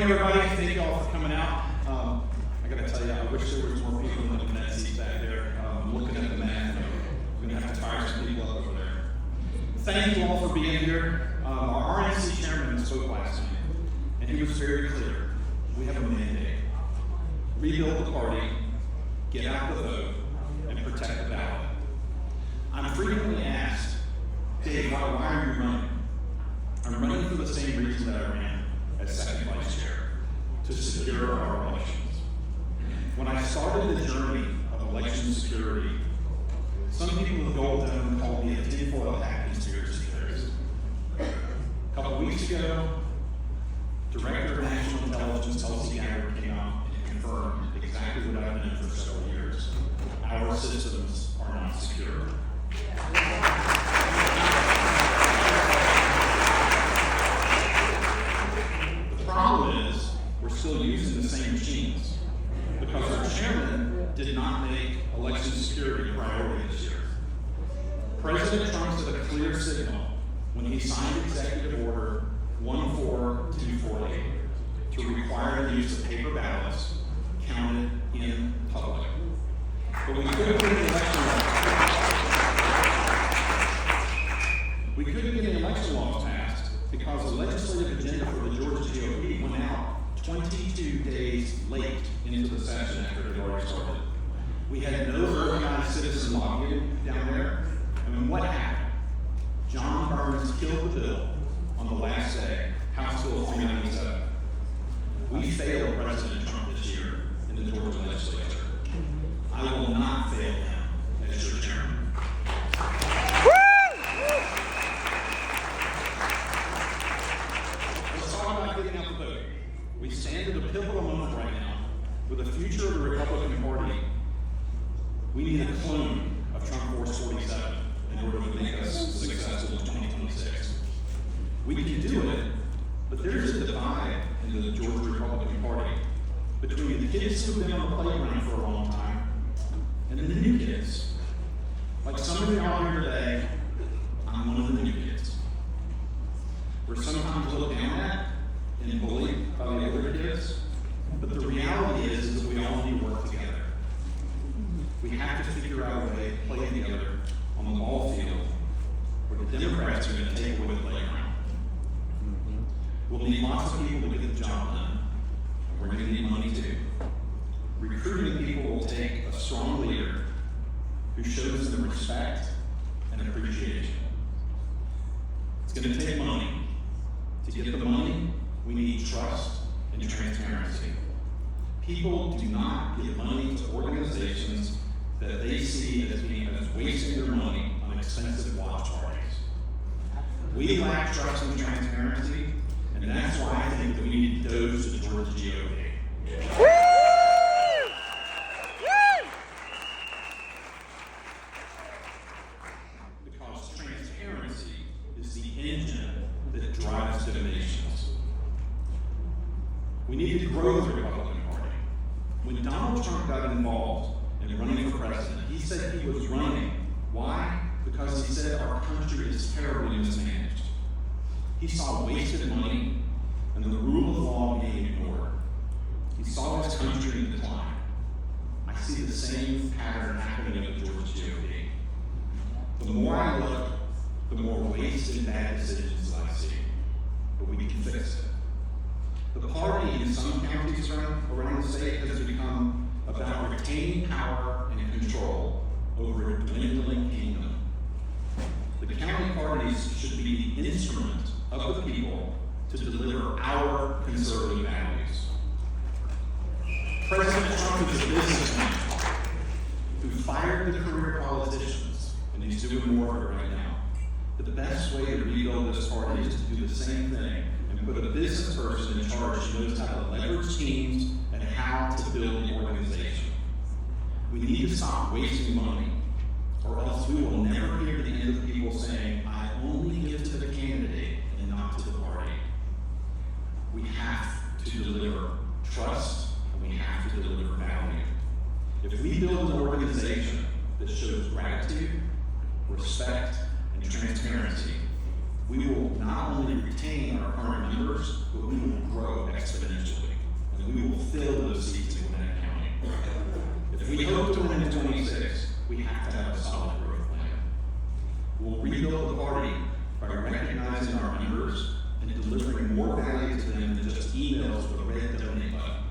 morning, everybody. Thank you all for coming out. I got to tell you, I wish there was more people in the net seats back there. Looking at the map, we're going to have to fire some people up over there. Thank you all for being here. Our RNC chairman spoke last night, and he was very clear. We have a mandate. Rebuild the party, get out the vote, and protect the ballot. I'm frequently asked, Dave, why are you running? I'm running for the same reason that I ran as second vice chair, to secure our elections. When I started the journey of election security, some people with Gold Dome called me a tinfoil hat conspiracy theorist. A couple weeks ago, Director of National Intelligence Tulsi Gabbard came out and confirmed exactly what I've known for several years. Our systems are not secure. The problem is, we're still using the same machines because our chairman did not make election security a priority this year. President Trump set a clear signal when he signed Executive Order 14248 to require the use of paper ballots counted in public. But we couldn't get the election laws passed because the legislative agenda for the Georgia GOP went out 22 days late into the session after it had already started. We had no organized citizen lobbying down there. I mean, what happened? John Burns killed the bill on the last day, House Bill 397. We failed President Trump this year in the Georgia legislature. I will not fail him as your chairman. Let's talk about getting out the vote. We stand at a pivotal moment right now with the future of the Republican Party. We need a clone of Trump Force 47 in order to make us successful in 2026. We can do it, but there's a divide in the Georgia Republican Party between the kids who've been on the playground for a long time and the new kids. Like some of y'all here today, I'm one of the new kids. We're sometimes looked down at and bullied by the older kids, but the reality is that we all need to work together. We have to figure out a way to play together on the ball field where the Democrats are going to take away the playground. We'll need lots of people to get the job done. We're going to need money too. Recruiting people will take a strong leader who shows them respect and appreciation. It's going to take money. To get the money, we need trust and transparency. People do not give money to organizations that they see as wasting their money on expensive watch parties. We lack trust and transparency, and that's why I think that we need to doze the Georgia GOP. Because transparency is the engine that drives donations. We need to grow the Republican Party. When Donald Trump got involved in running for president, he said he was running. Why? Because he said our country is terribly mismanaged. He saw wasted money and the rule of law being ignored. He saw his country in decline. I see the same pattern happening at the Georgia GOP. The more I look, the more waste and bad decisions I see. But we can fix it. The party in some counties around the state has become about retaining power and control over a dwindling kingdom. The county parties should be the instrument of the people to deliver our conservative values. President Trump is a businessman who fired the career politicians, and he's doing more of it right now. The best way to rebuild this party is to do the same thing and put a business person in charge who knows how to leverage teams and how to build the organization. We need to stop wasting money, or else we will never hear the end of people saying, I only give to the candidate and not to the party. We have to deliver trust, and we have to deliver value. If we build an organization that shows gratitude, respect, and transparency, we will not only retain our current members, but we will grow exponentially. and we will fill those seats in Gwinnett County. If we hope to win in 26, we have to have a solid growth plan. We'll rebuild the party by recognizing our members and delivering more value to them than just emails with a red donate button.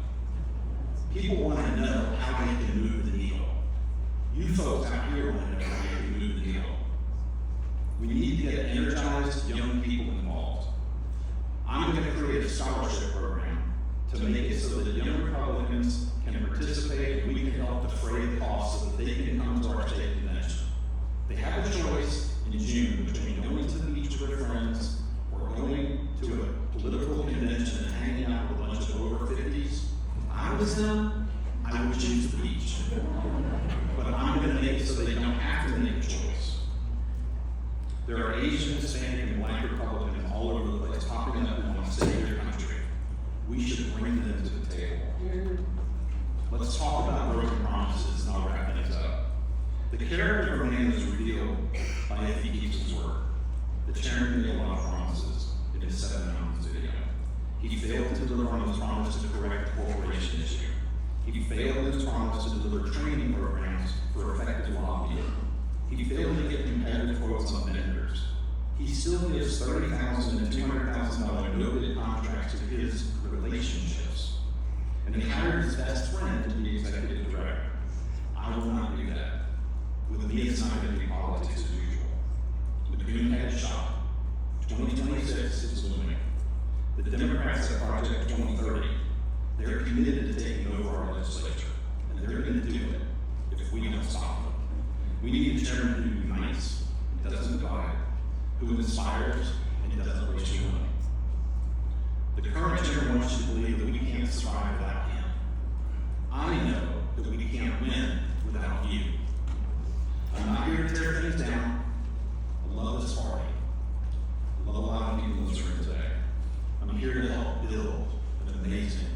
People want to know how they can move the needle. You folks out here want to know how they can move the needle. We need to get energized young people involved. I'm going to create a scholarship program to make it so that young Republicans can participate and we can help defray the costs so that they can come to our state convention. They have a choice in June between going to the beach with their friends or going to a political convention and hanging out with a bunch of over 50s. If I was them, I would choose the beach. But I'm going to make it so they don't have to make a choice. There are Asian, Hispanic, and Black Republicans all over the place popping up and want to save their country. We should bring them to the table. Let's talk about broken promises, and I'll wrap things up. The character of a man is revealed by if he keeps his word. The chairman made a lot of promises in his 7 minutes video. He failed to deliver on his promise to correct the corporation issue. He failed in his promise to deliver training programs for effective lobbying. He failed to get competitive quotes on vendors. He still gives $30,000 and $200,000 no-bid contracts to his relationships. And he hired his best friend to be executive director. I will not do that. With me, it's not going to be politics as usual. Lagoon had shot. 2026 is looming. The Democrats at Project 2030, they're committed to taking over our legislature, and they're going to do it if we don't stop them. We need a chairman who unites, who doesn't divide, who inspires, and doesn't waste your money. The current chairman wants you to believe that we can't survive without him. I know that we can't win without you. I'm not here to tear things down. I love this party. I love a lot of people in this room today. I'm here to help build an amazing